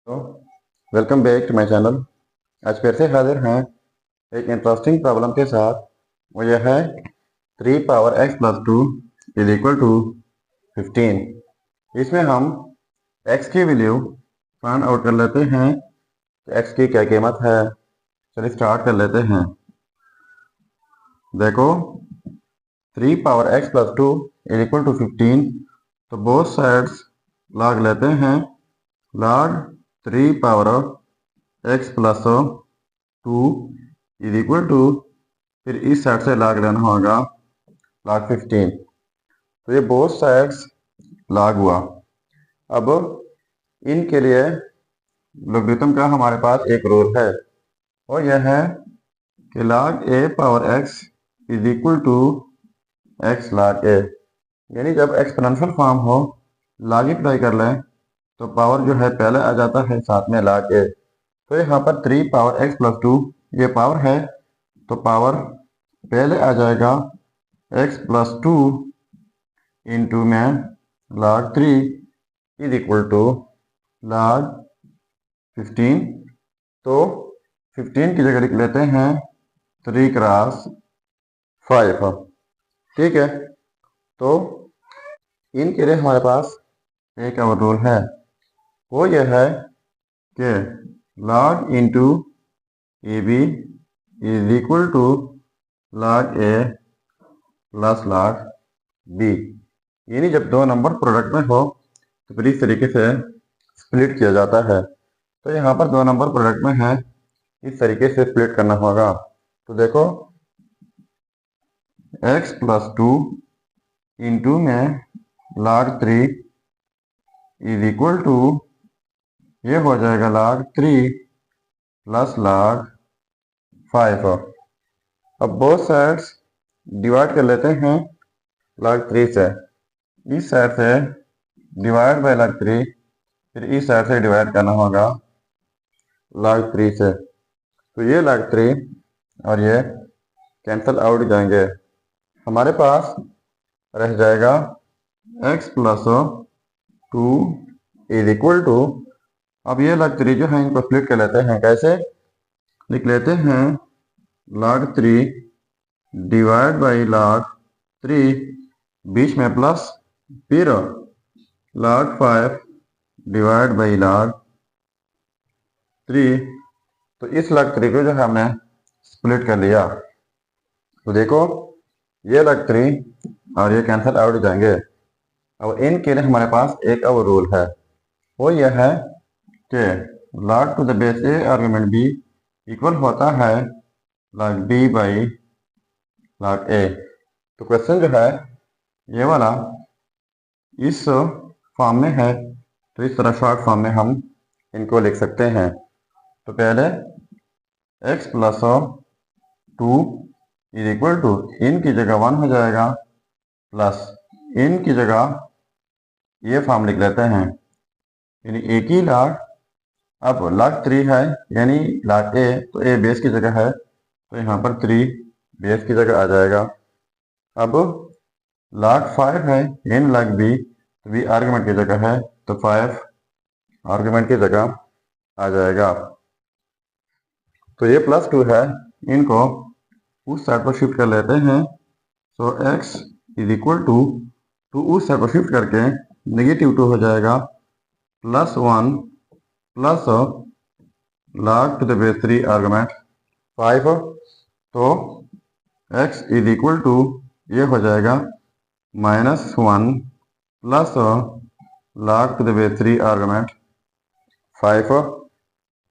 तो welcome back to my channel. आज फिर से हाजिर हैं एक इंटरेस्टिंग प्रॉब्लम के साथ। वो यह है 3 power x+2 is equal to 15। इसमें हम x की वैल्यू फाइंड आउट कर लेते हैं कि x की क्या कीमत है। चलिए स्टार्ट कर लेते हैं। देखो 3 power x+2 is equal to 15, तो बोथ साइड्स लॉग लेते हैं। Log 3 power x+2 is equal to, फिर इस साइड से लॉग लेना होगा log 15। तो ये बोथ साइड्स लॉग हुआ। अब इनके लिए लोगरिथम का हमारे पास एक रूल है, और यह है कि log a power x is equal to x log a। यानी जब एक्सपोनेंशियल फॉर्म हो, लॉगिफाई कर लें तो पावर जो है पहले आ जाता है, साथ में log a। तो यहाँ पर 3 पावर x+2 ये पावर है, तो पावर पहले आ जाएगा x+2 इंटू में log 3 is equal to log 15। तो 15 की जगह लिख लेते हैं 3 क्रॉस 5। ठीक है, तो इनके लिए हमारे पास एक और रूल है, वो यह है कि log into a b is equal to log a plus log b। यानी जब दो नंबर प्रोडक्ट में हो तो फिर इस तरीके से स्प्लिट किया जाता है। तो यहाँ पर दो नंबर प्रोडक्ट में है, इस तरीके से स्प्लिट करना होगा। तो देखो x+2 इंटू में log 3 इज इक्वल टू, ये हो जाएगा log 3 प्लस log 5। अब बोथ साइड्स डिवाइड कर लेते हैं log 3 से। इस साइड से डिवाइड बाय log 3, फिर इस साइड से डिवाइड करना होगा log 3 से। तो ये log 3 और ये कैंसल आउट जाएंगे। हमारे पास रह जाएगा x+2 इज इक्वल टू, अब ये log 3 जो है इनको स्प्लिट कर लेते हैं। कैसे लिख लेते हैं? log 3 डिवाइड बाई log 3, बीच में प्लस, फिर log 5 डिवाइड बाई log 3। तो इस log 3 को जो है हमने स्प्लिट कर लिया। तो देखो ये log 3 और ये कैंसल आउट जाएंगे। अब इनके लिए हमारे पास एक और रूल है, वो यह है कि log to the base a argument b इक्वल होता है log b by log a। तो क्वेश्चन जो है ये वाला इस फॉर्म में है, तो इस तरह शॉर्ट फॉर्म में हम इनको लिख सकते हैं। तो पहले x+2 इज इक्वल टू, इन की जगह 1 हो जाएगा, प्लस इन की जगह ये फॉर्म लिख लेते हैं, यानी एक ही log। अब log 3 है यानी log a, तो a बेस की जगह है, तो यहाँ पर 3 बेस की जगह आ जाएगा। अब log 5 है यानी log b, तो b आर्गुमेंट की जगह है, तो 5 आर्गुमेंट की जगह आ जाएगा। तो ये +2 है, इनको उस साइड पर शिफ्ट कर लेते हैं। So x is equal to उस साइड पर शिफ्ट करके -2 हो जाएगा, +1 plus log to the base 3 argument 5। तो x इज इक्वल टू, ये हो जाएगा -1 plus log to the base 3 argument 5।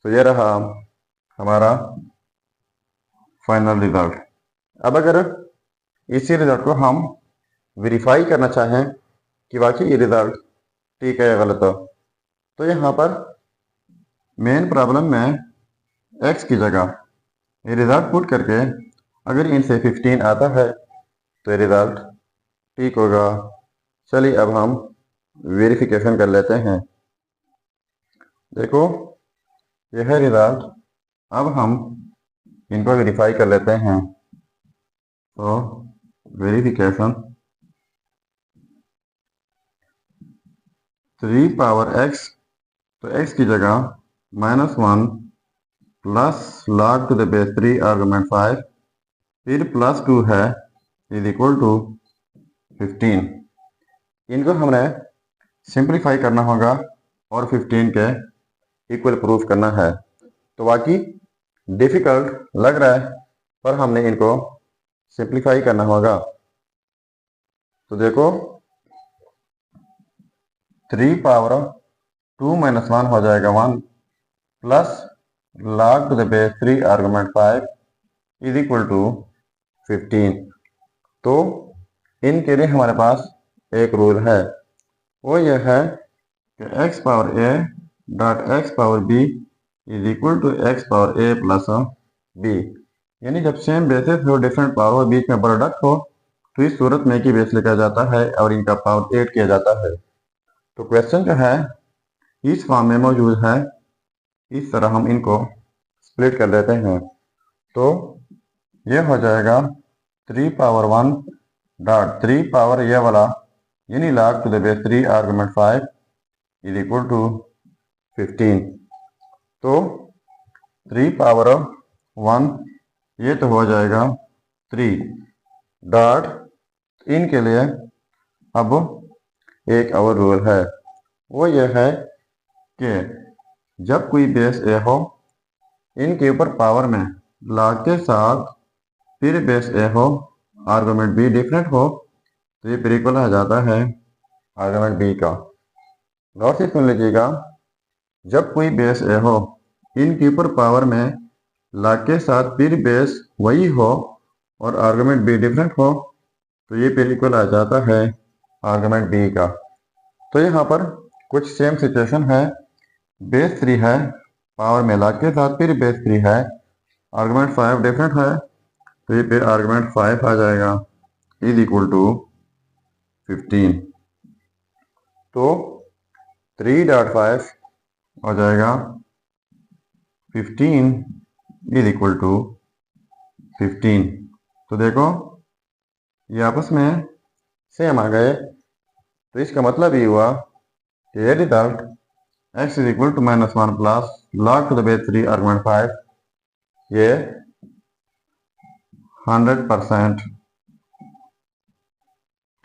तो ये रहा हमारा फाइनल रिजल्ट। अब अगर इसी रिजल्ट को हम वेरीफाई करना चाहें कि वाकई ये रिजल्ट ठीक है या गलत हो, तो यहाँ पर मेन प्रॉब्लम में x की जगह ये रिजल्ट पुट करके अगर इनसे 15 आता है तो ये रिजल्ट ठीक होगा। चलिए अब हम वेरिफिकेशन कर लेते हैं। देखो यह है रिजल्ट। अब हम इनको वेरीफाई कर लेते हैं। तो वेरिफिकेशन 3 पावर x, तो x की जगह -1 plus log to the base 3 argument 5 फिर +2 है इज इक्वल टू 15। इनको हमने सिंप्लीफाई करना होगा और 15 के इक्वल प्रूफ करना है। तो बाकी डिफिकल्ट लग रहा है पर हमने इनको सिंप्लीफाई करना होगा। तो देखो 3 पावर 2 - 1 हो जाएगा 1 plus log to the base 3 argument 5 is equal to 15। तो इनके लिए हमारे पास एक रूल है, वो यह है कि x power a dot x power b is equal to x power a plus b। यानी जब सेम बेसिस हो, डिफरेंट पावर हो, बीच में प्रोडक्ट हो, तो इस सूरत में एक ही बेस लिखा जाता है और इनका पावर 8 किया जाता है। तो क्वेश्चन जो है इस फॉर्म में मौजूद है, इस तरह हम इनको स्प्लिट कर देते हैं। तो ये हो जाएगा 3 पावर 1 डॉट 3 पावर ये वाला यानी log to the base 3 argument 5 is equal to 15। तो 3 पावर 1 ये तो हो जाएगा 3 डॉट इनके लिए अब एक और रूल है, वो यह है कि जब कोई बेस ए हो, इनके ऊपर पावर में log के साथ फिर बेस ए हो, आर्गुमेंट बी डिफरेंट हो, तो ये फिर इक्वल आ जाता है आर्गुमेंट बी का। गौर से सुन लीजिएगा, जब कोई बेस ए हो, इनके ऊपर पावर में log के साथ फिर बेस वही हो और आर्गुमेंट बी डिफरेंट हो, तो ये फिर इक्वल आ जाता है आर्गुमेंट बी का। तो यहाँ पर कुछ सेम सिचुएशन है, बेस 3 है, पावर में log के साथ फिर बेस 3 है, आर्गुमेंट 5 डिफरेंट है, तो ये फिर आर्गुमेंट 5 आ जाएगा इज इक्वल टू 15। तो 3.5 हो जाएगा 15 इज इक्वल टू 15। तो देखो ये आपस में सेम आ गए, तो इसका मतलब ये हुआ कि ये result x is equal to -1 plus log to the base 3 argument 5 ये 100%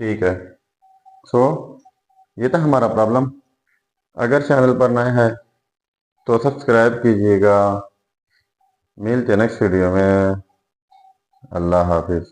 ठीक है। सो ये था हमारा प्रॉब्लम। अगर चैनल पर नए हैं तो सब्सक्राइब कीजिएगा। मिलते हैं नेक्स्ट वीडियो में। अल्लाह हाफिज़।